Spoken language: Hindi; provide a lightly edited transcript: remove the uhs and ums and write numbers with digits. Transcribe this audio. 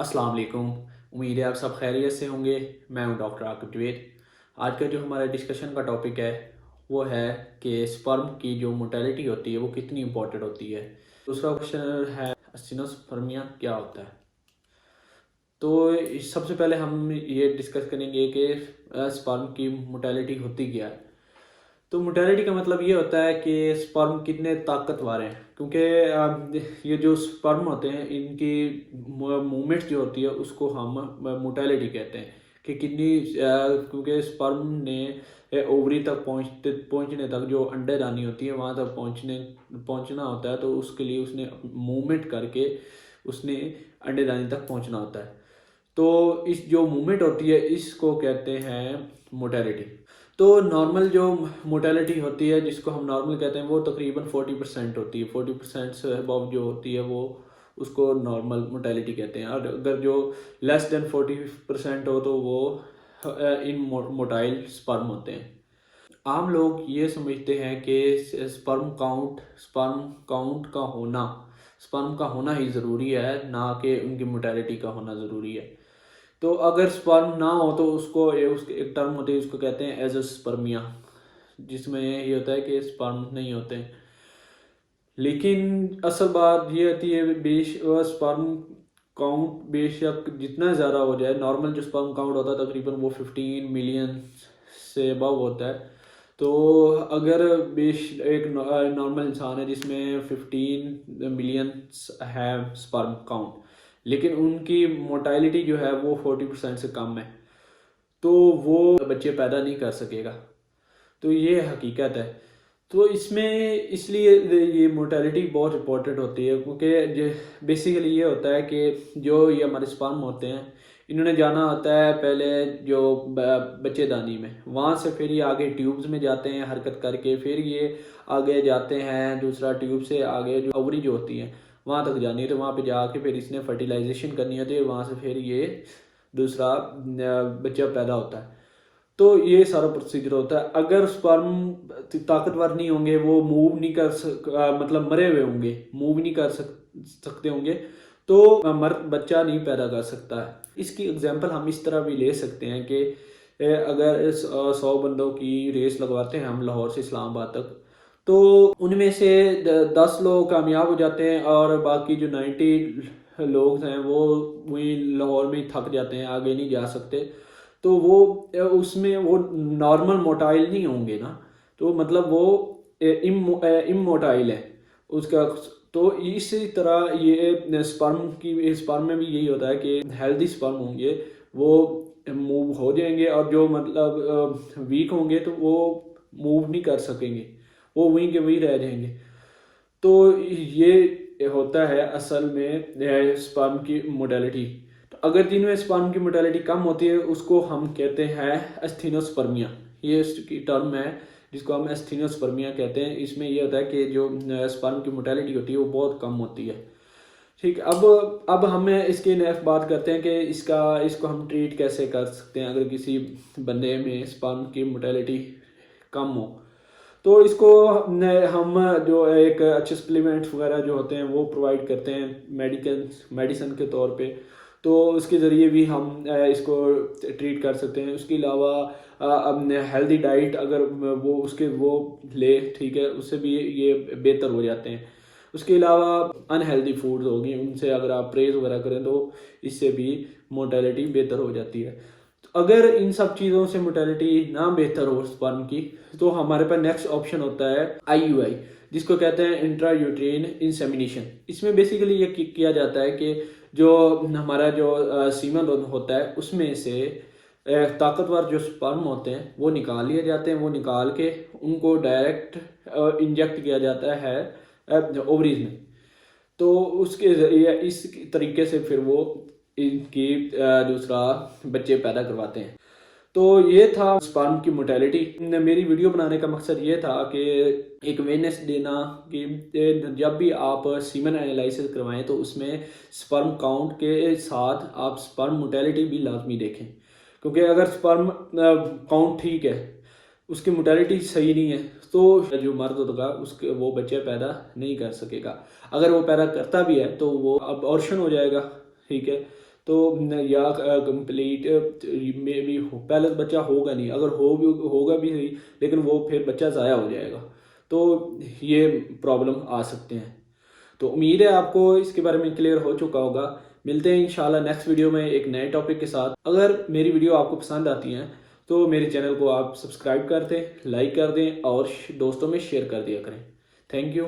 अस्सलाम वालेकुम। उम्मीद है आप सब खैरियत से होंगे। मैं हूं डॉक्टर आकिब जवेद। आज का जो हमारा डिस्कशन का टॉपिक है वो है कि स्पर्म की जो मोटेलिटी होती है वो कितनी इंपॉर्टेंट होती है। दूसरा क्वेश्चन है एस्टिनोस्पर्मिया क्या होता है। तो सबसे पहले हम ये डिस्कस करेंगे कि स्पर्म की मोटेलिटी होती क्या है। तो मोटेलिटी का मतलब ये होता है कि स्पर्म कितने ताकतवर हैं, क्योंकि ये जो स्पर्म होते हैं इनकी मूवमेंट जो होती है उसको हम मोटेलिटी कहते हैं कि कितनी क्योंकि स्पर्म ने ओवरी तक पहुंचने तक जो अंडेदानी होती है वहां तक पहुंचना होता है, तो उसके लिए उसने मूवमेंट करके उसने अंडेदानी तक पहुंचना होता है। तो इस जो मूवमेंट होती है इसको कहते हैं मोटेलिटी। तो नॉर्मल जो मोटेलिटी होती है जिसको हम नॉर्मल कहते हैं वो तकरीबन 40% होती है। 40% से अबव जो होती है वो उसको नॉर्मल मोटेलिटी कहते हैं, और अगर जो लेस देन 40% हो तो वो इन मोटाइल स्पर्म होते हैं। आम लोग ये समझते हैं कि स्पर्म काउंट का होना ही ज़रूरी है, ना कि उनकी मोटेलिटी का होना ज़रूरी है। तो अगर स्पर्म ना हो तो उसको उसके एक टर्म होती है उसको कहते हैं एजोस्पर्मिया, जिसमें ये होता है कि स्पर्म नहीं होते हैं। लेकिन असल बात ये होती है स्पर्म काउंट बेशक जितना ज़्यादा हो जाए, नॉर्मल जो स्पर्म काउंट होता है तकरीबन वो 15 मिलियन से अबव होता है। तो अगर एक नॉर्मल इंसान है जिसमें 15 मिलियन है स्पर्म काउंट, लेकिन उनकी मोटाइलिटी जो है वो 40% से कम है, तो वो बच्चे पैदा नहीं कर सकेगा। तो ये हकीकत है। तो इसमें इसलिए ये मोर्टेलिटी बहुत इंपॉर्टेंट होती है, क्योंकि बेसिकली ये होता है कि जो ये हमारे स्पर्म होते हैं इन्होंने जाना होता है पहले जो बच्चेदानी में, वहाँ से फिर ये आगे ट्यूब्स में जाते हैं हरकत करके, फिर ये आगे जाते हैं दूसरा ट्यूब से आगे जो ओवरी जो होती है वहाँ तक जानी है, तो वहाँ पे जाके फिर इसने फर्टिलाइजेशन करनी होती है, वहाँ से फिर ये दूसरा बच्चा पैदा होता है। तो ये सारा प्रोसीजर होता है। अगर स्पर्म ताकतवर नहीं होंगे, वो मूव नहीं मतलब मरे हुए होंगे, मूव नहीं कर सकते होंगे, तो मर्द बच्चा नहीं पैदा कर सकता है। इसकी एग्जांपल हम इस तरह भी ले सकते हैं कि अगर 100 बंदों की रेस लगवाते हैं हम लाहौर से इस्लामाबाद तक, तो उनमें से 10 लोग कामयाब हो जाते हैं और बाकी जो 90 लोग हैं वो वहीं लाहौर में ही थक जाते हैं, आगे नहीं जा सकते। तो वो उसमें वो नॉर्मल मोटाइल नहीं होंगे ना, तो मतलब वो इमोटाइल है उसका। तो इसी तरह ये स्पर्म में भी यही होता है कि हेल्दी स्पर्म होंगे वो मूव हो जाएंगे, और जो मतलब वीक होंगे तो वो मूव नहीं कर सकेंगे, वो वहीं के वहीं रह जाएंगे। तो ये होता है असल में स्पर्म की मोडेलिटी। तो अगर जिनमें स्पर्म की मोटेलिटी कम होती है उसको हम कहते हैं एस्थीनोस्पर्मिया। ये इसकी टर्म है जिसको हम एस्थीनोस्पर्मिया कहते हैं। इसमें यह होता है कि जो स्पर्म की मोटेलिटी होती है वो बहुत कम होती है। ठीक, अब हम इसकी नेक्स्ट बात करते हैं कि इसको हम ट्रीट कैसे कर सकते हैं अगर किसी बंदे में स्पर्म की मोटेलिटी कम हो। तो इसको हम जो एक अच्छे सप्लीमेंट्स वगैरह जो होते हैं वो प्रोवाइड करते हैं मेडिसिन के तौर पे, तो उसके ज़रिए भी हम इसको ट्रीट कर सकते हैं। उसके अलावा हेल्दी डाइट अगर वो ले, ठीक है, उससे भी ये बेहतर हो जाते हैं। उसके अलावा अनहेल्दी फूड्स होगी, उनसे अगर आप परहेज वगैरह करें तो इससे भी मोटेलिटी बेहतर हो जाती है। तो अगर इन सब चीज़ों से मोटेलिटी ना बेहतर हो स्पर्म की, तो हमारे पास नेक्स्ट ऑप्शन होता है IUI, जिसको कहते हैं इंट्रा यूट्रीन इंसेमिनेशन। इसमें बेसिकली ये किया जाता है कि जो हमारा जो सीमन होता है उसमें से ताकतवर जो स्पर्म होते हैं वो निकाल लिए जाते हैं। वो निकाल के उनको डायरेक्ट इंजेक्ट किया जाता है ओवरीज में। तो उसके जरिए इस तरीके से फिर वो इनकी दूसरा बच्चे पैदा करवाते हैं। तो ये था स्पर्म की मोटेलिटी। मेरी वीडियो बनाने का मकसद ये था कि एक अवेयरनेस देना कि जब भी आप सीमन एनालिसिस करवाएं तो उसमें स्पर्म काउंट के साथ आप स्पर्म मोटेलिटी भी लाजमी देखें, क्योंकि अगर स्पर्म काउंट ठीक है, उसकी मोटेलिटी सही नहीं है, तो जो मर्द होगा उसके वो बच्चे पैदा नहीं कर सकेगा। अगर वो पैदा करता भी है तो वो अबॉर्शन हो जाएगा, ठीक है। तो या कंप्लीट में भी पहले तो बच्चा होगा नहीं, अगर होगा भी सही, लेकिन वो फिर बच्चा ज़ाया हो जाएगा, तो ये प्रॉब्लम आ सकते हैं। तो उम्मीद है आपको इसके बारे में क्लियर हो चुका होगा। मिलते हैं इंशाल्लाह नेक्स्ट वीडियो में एक नए टॉपिक के साथ। अगर मेरी वीडियो आपको पसंद आती हैं तो मेरे चैनल को आप सब्सक्राइब कर दें, लाइक कर दें और दोस्तों में शेयर कर दिया करें। Thank you.